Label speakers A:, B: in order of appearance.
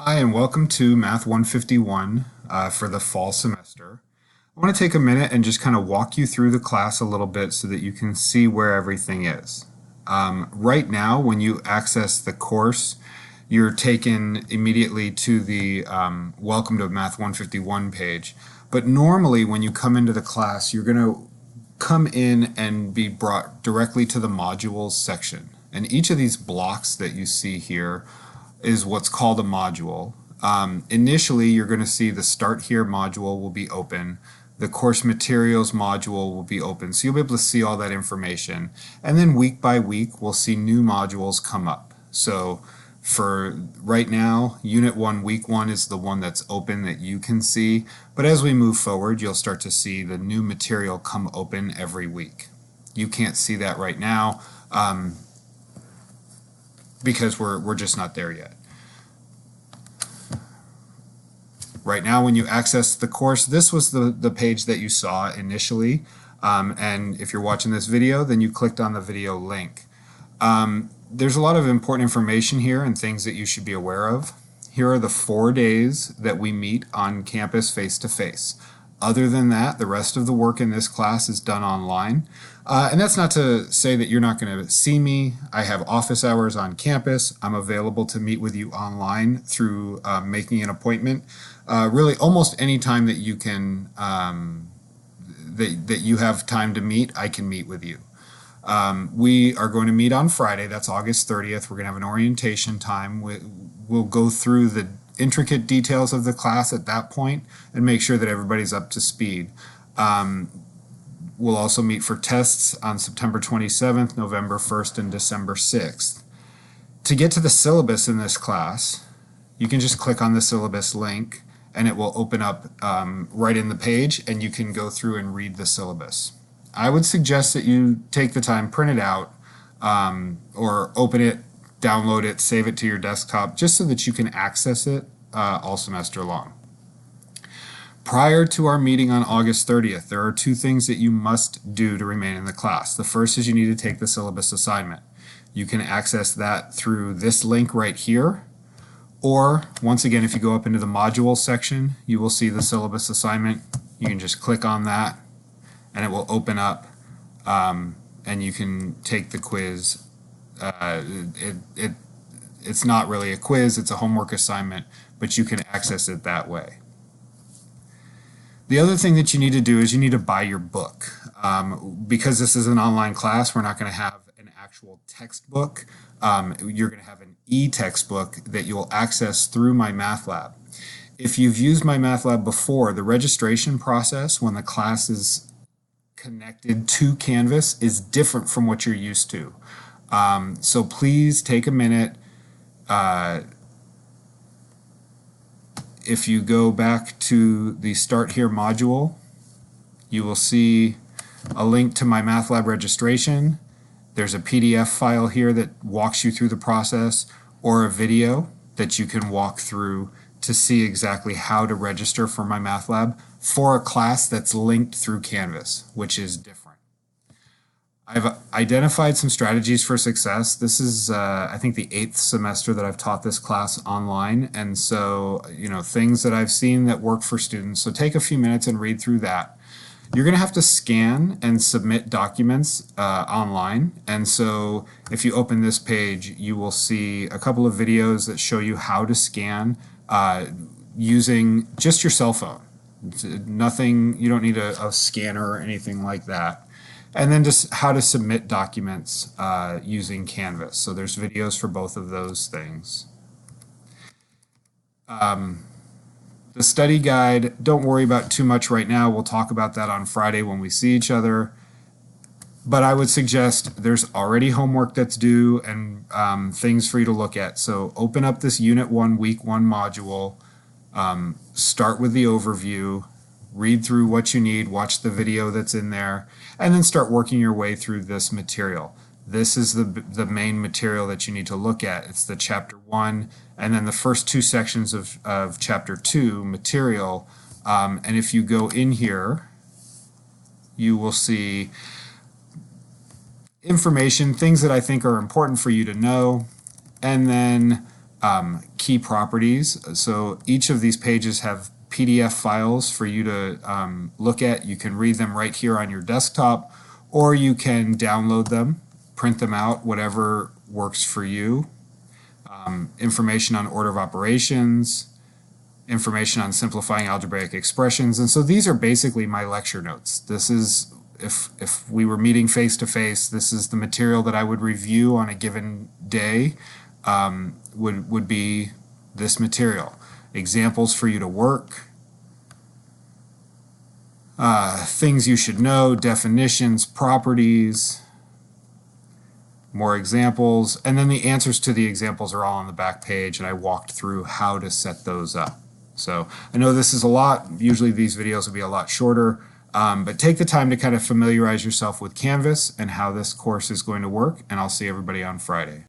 A: Hi, and welcome to Math 151 for the fall semester. I want to take a minute and just kind of walk you through the class a little bit so that you can see where everything is. Right now, when you access the course, you're taken immediately to the Welcome to Math 151 page. But normally, when you come into the class, you're going to come in and be brought directly to the modules section. And each of these blocks that you see here is what's called a module. Initially, you're going to see the Start Here module will be open. The Course Materials module will be open. So you'll be able to see all that information. And then week by week, we'll see new modules come up. So for right now, Unit 1, Week 1 is the one that's open that you can see. But as we move forward, you'll start to see the new material come open every week. You can't see that right now because we're just not there yet. Right now, when you access the course, this was the page that you saw initially. And if you're watching this video, then you clicked on the video link. There's a lot of important information here and things that you should be aware of. Here are the 4 days that we meet on campus face-to-face. Other than that, the rest of the work in this class is done online. And that's not to say that you're not going to see me. I have office hours on campus. I'm available to meet with you online through making an appointment. Really, almost any time that you can, that you have time to meet, I can meet with you. We are going to meet on Friday. That's August 30th. We're going to have an orientation time. We'll go through the intricate details of the class at that point and make sure that everybody's up to speed. We'll also meet for tests on September 27th, November 1st, and December 6th. To get to the syllabus in this class, you can just click on the syllabus link and it will open up right in the page and you can go through and read the syllabus. I would suggest that you take the time, print it out, or open it, download it, save it to your desktop, just so that you can access it all semester long. Prior to our meeting on August 30th, there are 2 things that you must do to remain in the class. The first is you need to take the syllabus assignment. You can access that through this link right here, or once again, if you go up into the module section, you will see the syllabus assignment. You can just click on that and it will open up and you can take the quiz. It's not really a quiz, it's a homework assignment, but you can access it that way. The other thing that you need to do is you need to buy your book. Because this is an online class, we're not going to have an actual textbook. You're going to have an e-textbook that you'll access through MyMathLab. If you've used MyMathLab before, the registration process when the class is connected to Canvas is different from what you're used to. So please take a minute. If you go back to the Start Here module, you will see a link to MyMathLab registration. There's a PDF file here that walks you through the process, or a video that you can walk through to see exactly how to register for MyMathLab for a class that's linked through Canvas, which is different. I've identified some strategies for success. This is, I think, the 8th semester that I've taught this class online, and so, things that I've seen that work for students. So take a few minutes and read through that. You're going to have to scan and submit documents online, and so if you open this page, you will see a couple of videos that show you how to scan using just your cell phone. Nothing, you don't need a scanner or anything like that. And then just how to submit documents using Canvas. So there's videos for both of those things. The study guide, don't worry about too much right now. We'll talk about that on Friday when we see each other. But I would suggest there's already homework that's due and things for you to look at. So open up this Unit 1, Week 1 module. Start with the overview. Read through what you need, watch the video that's in there, and then start working your way through this material. This is the main material that you need to look at. It's the Chapter 1, and then the first 2 sections of Chapter 2 material. And if you go in here, you will see information, things that I think are important for you to know, and then key properties. So each of these pages have PDF files for you to look at. You can read them right here on your desktop, or you can download them, print them out, whatever works for you. Information on order of operations, information on simplifying algebraic expressions. And so these are basically my lecture notes. This is, if we were meeting face to face, this is the material that I would review on a given day, would be this material. Examples for you to work, things you should know, definitions, properties, more examples, and then the answers to the examples are all on the back page, and I walked through how to set those up. So I know this is a lot. Usually these videos will be a lot shorter, but take the time to kind of familiarize yourself with Canvas and how this course is going to work, and I'll see everybody on Friday.